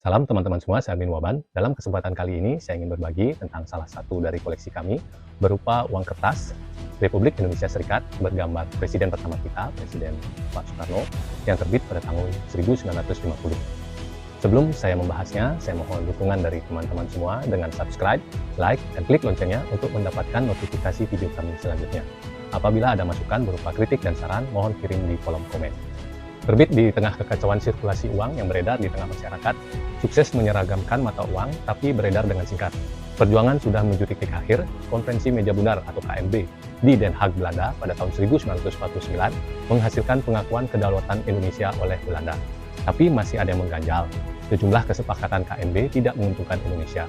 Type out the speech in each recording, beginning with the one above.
Salam teman-teman semua, saya Min Waban. Dalam kesempatan kali ini, saya ingin berbagi tentang salah satu dari koleksi kami, berupa uang kertas Republik Indonesia Serikat bergambar Presiden pertama kita, Presiden Pak Soekarno, yang terbit pada tahun 1950. Sebelum saya membahasnya, saya mohon dukungan dari teman-teman semua dengan subscribe, like, dan klik loncengnya untuk mendapatkan notifikasi video kami selanjutnya. Apabila ada masukan berupa kritik dan saran, mohon kirim di kolom komen. Terbit di tengah kekacauan sirkulasi uang yang beredar di tengah masyarakat, sukses menyeragamkan mata uang tapi beredar dengan singkat. Perjuangan sudah menuju titik akhir. Konferensi Meja Bundar atau KMB di Den Haag, Belanda pada tahun 1949 menghasilkan pengakuan kedaulatan Indonesia oleh Belanda. Tapi masih ada yang mengganjal. Sejumlah kesepakatan KMB tidak menguntungkan Indonesia.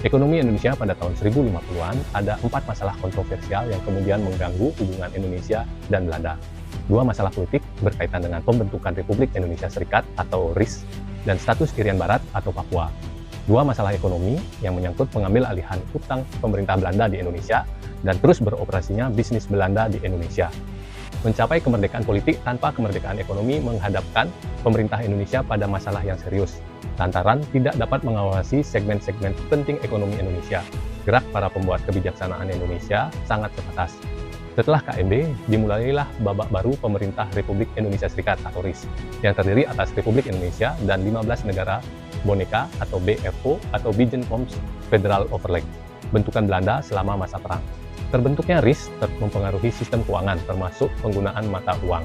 Ekonomi Indonesia pada tahun 1050-an ada 4 masalah kontroversial yang kemudian mengganggu hubungan Indonesia dan Belanda. 2 masalah politik berkaitan dengan pembentukan Republik Indonesia Serikat atau RIS dan status Irian Barat atau Papua. 2 masalah ekonomi yang menyangkut pengambil alihan utang pemerintah Belanda di Indonesia dan terus beroperasinya bisnis Belanda di Indonesia. Mencapai kemerdekaan politik tanpa kemerdekaan ekonomi menghadapkan pemerintah Indonesia pada masalah yang serius, lantaran tidak dapat mengawasi segmen-segmen penting ekonomi Indonesia. Gerak para pembuat kebijaksanaan Indonesia sangat terbatas. Setelah KMB, dimulailah babak baru pemerintah Republik Indonesia Serikat atau RIS, yang terdiri atas Republik Indonesia dan 15 negara boneka atau BFO atau Bijenkorps Federal Overleg, bentukan Belanda selama masa perang. Terbentuknya RIS mempengaruhi sistem keuangan termasuk penggunaan mata uang.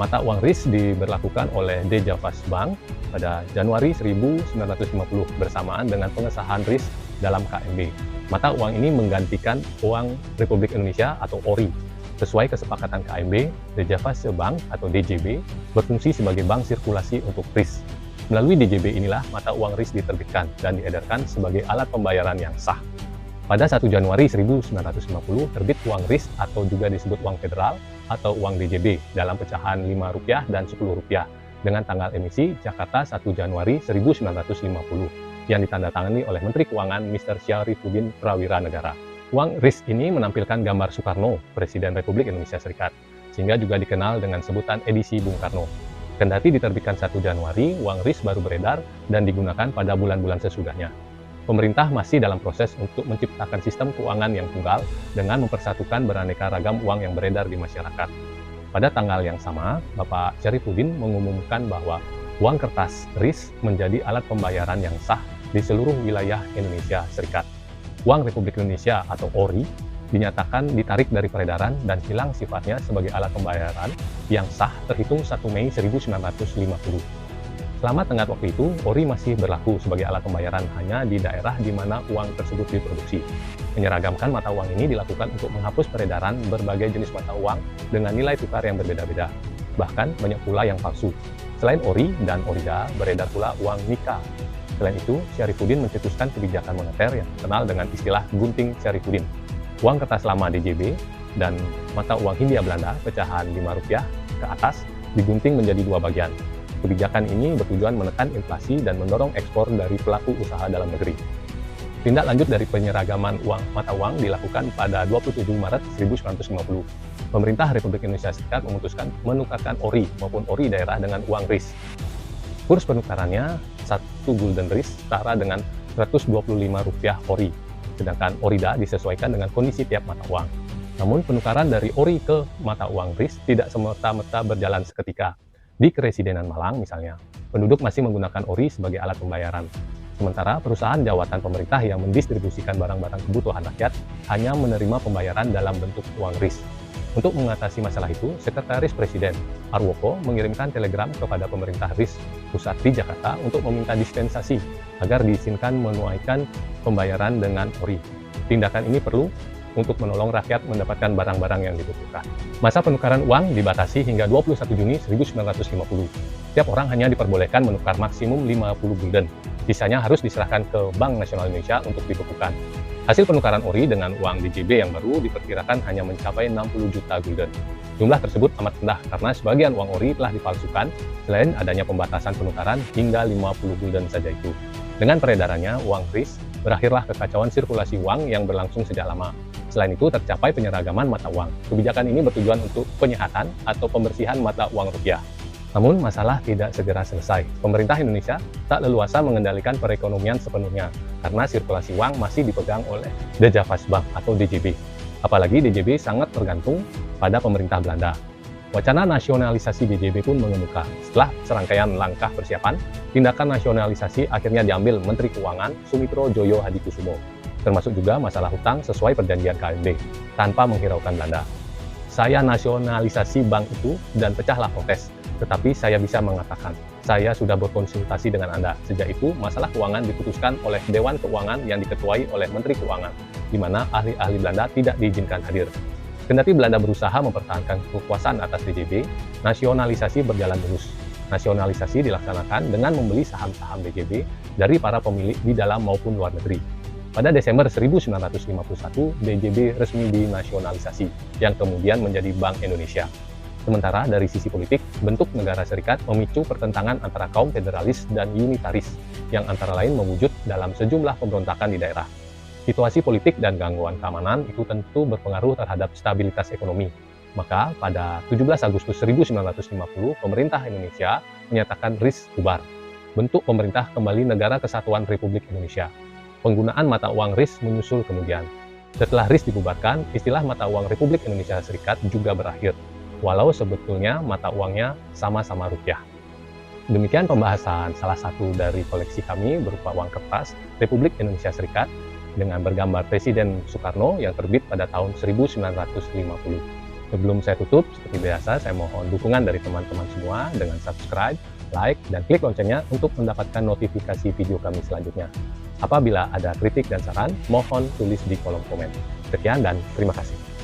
Mata uang RIS diberlakukan oleh De Javas Bank pada Januari 1950 bersamaan dengan pengesahan RIS dalam KMB. Mata uang ini menggantikan uang Republik Indonesia atau ORI. Sesuai kesepakatan KMB, De Javas Bank atau DJB berfungsi sebagai bank sirkulasi untuk RIS. Melalui DJB inilah mata uang RIS diterbitkan dan diedarkan sebagai alat pembayaran yang sah. Pada 1 Januari 1950 terbit uang RIS atau juga disebut uang federal atau uang DJB dalam pecahan Rp5 dan Rp10 dengan tanggal emisi Jakarta 1 Januari 1950 yang ditandatangani oleh Menteri Keuangan Mr. Syarifudin Prawira Negara. Uang RIS ini menampilkan gambar Soekarno, Presiden Republik Indonesia Serikat, sehingga juga dikenal dengan sebutan edisi Bung Karno. Kendati diterbitkan 1 Januari, uang RIS baru beredar dan digunakan pada bulan-bulan sesudahnya. Pemerintah masih dalam proses untuk menciptakan sistem keuangan yang tunggal dengan mempersatukan beraneka ragam uang yang beredar di masyarakat. Pada tanggal yang sama, Bapak Syarifudin mengumumkan bahwa uang kertas RIS menjadi alat pembayaran yang sah di seluruh wilayah Indonesia Serikat. Uang Republik Indonesia atau ORI dinyatakan ditarik dari peredaran dan hilang sifatnya sebagai alat pembayaran yang sah terhitung 1 Mei 1950. Selama tenggat waktu itu, ORI masih berlaku sebagai alat pembayaran hanya di daerah di mana uang tersebut diproduksi. Menyeragamkan mata uang ini dilakukan untuk menghapus peredaran berbagai jenis mata uang dengan nilai tukar yang berbeda-beda. Bahkan banyak pula yang palsu. Selain ORI dan ORIDA, beredar pula uang Nika. Selain itu, Syarifudin mencetuskan kebijakan moneter yang dikenal dengan istilah gunting Syarifudin. Uang kertas lama DJB dan mata uang Hindia Belanda pecahan Rp5 ke atas digunting menjadi 2 bagian. Kebijakan ini bertujuan menekan inflasi dan mendorong ekspor dari pelaku usaha dalam negeri. Tindak lanjut dari penyeragaman mata uang dilakukan pada 27 Maret 1950. Pemerintah Republik Indonesia Serikat memutuskan menukarkan ORI maupun ORI daerah dengan uang RIS. Kurs penukarannya 1 gulden RIS setara dengan Rp125 ORI, sedangkan ORIDA disesuaikan dengan kondisi tiap mata uang. Namun penukaran dari ORI ke mata uang RIS tidak semata-mata berjalan seketika. Di Keresidenan Malang misalnya, penduduk masih menggunakan ORI sebagai alat pembayaran. Sementara perusahaan jawatan pemerintah yang mendistribusikan barang-barang kebutuhan rakyat hanya menerima pembayaran dalam bentuk uang RIS. Untuk mengatasi masalah itu, Sekretaris Presiden Arwoko mengirimkan telegram kepada pemerintah RIS pusat di Jakarta untuk meminta dispensasi agar diizinkan menunaikan pembayaran dengan ORI. Tindakan ini perlu untuk menolong rakyat mendapatkan barang-barang yang dibutuhkan. Masa penukaran uang dibatasi hingga 21 Juni 1950. Setiap orang hanya diperbolehkan menukar maksimum 50 gulden. Sisanya harus diserahkan ke Bank Nasional Indonesia untuk dibekukan. Hasil penukaran ORI dengan uang DJB yang baru diperkirakan hanya mencapai 60 juta gulden. Jumlah tersebut amat rendah karena sebagian uang ORI telah dipalsukan selain adanya pembatasan penukaran hingga 50 gulden saja itu. Dengan peredarannya uang RIS, berakhirlah kekacauan sirkulasi uang yang berlangsung sejak lama. Selain itu, tercapai penyeragaman mata uang. Kebijakan ini bertujuan untuk penyehatan atau pembersihan mata uang rupiah. Namun masalah tidak segera selesai. Pemerintah Indonesia tak leluasa mengendalikan perekonomian sepenuhnya karena sirkulasi uang masih dipegang oleh De Javas Bank atau DJB. Apalagi DJB sangat tergantung pada pemerintah Belanda. Wacana nasionalisasi DJB pun mengemuka. Setelah serangkaian langkah persiapan, tindakan nasionalisasi akhirnya diambil Menteri Keuangan Sumitro Joyo Hadikusumo, termasuk juga masalah hutang sesuai perjanjian KMB, tanpa menghiraukan Belanda. Saya nasionalisasi bank itu dan pecahlah protes. Tetapi saya bisa mengatakan, saya sudah berkonsultasi dengan Anda. Sejak itu, masalah keuangan diputuskan oleh Dewan Keuangan yang diketuai oleh Menteri Keuangan, di mana ahli-ahli Belanda tidak diizinkan hadir. Kendati Belanda berusaha mempertahankan kekuasaan atas DJB, nasionalisasi berjalan mulus. Nasionalisasi dilaksanakan dengan membeli saham-saham DJB dari para pemilik di dalam maupun luar negeri. Pada Desember 1951, DJB resmi dinasionalisasi, yang kemudian menjadi Bank Indonesia. Sementara dari sisi politik, bentuk negara serikat memicu pertentangan antara kaum federalis dan unitaris, yang antara lain mewujud dalam sejumlah pemberontakan di daerah. Situasi politik dan gangguan keamanan itu tentu berpengaruh terhadap stabilitas ekonomi. Maka pada 17 Agustus 1950, pemerintah Indonesia menyatakan RIS bubar. Bentuk pemerintah kembali Negara Kesatuan Republik Indonesia. Penggunaan mata uang RIS menyusul kemudian. Setelah RIS dibubarkan, istilah mata uang Republik Indonesia Serikat juga berakhir, walau sebetulnya mata uangnya sama-sama rupiah. Demikian pembahasan salah satu dari koleksi kami berupa uang kertas Republik Indonesia Serikat dengan bergambar Presiden Soekarno yang terbit pada tahun 1950. Sebelum saya tutup, seperti biasa saya mohon dukungan dari teman-teman semua dengan subscribe, like, dan klik loncengnya untuk mendapatkan notifikasi video kami selanjutnya. Apabila ada kritik dan saran, mohon tulis di kolom komen. Sekian dan terima kasih.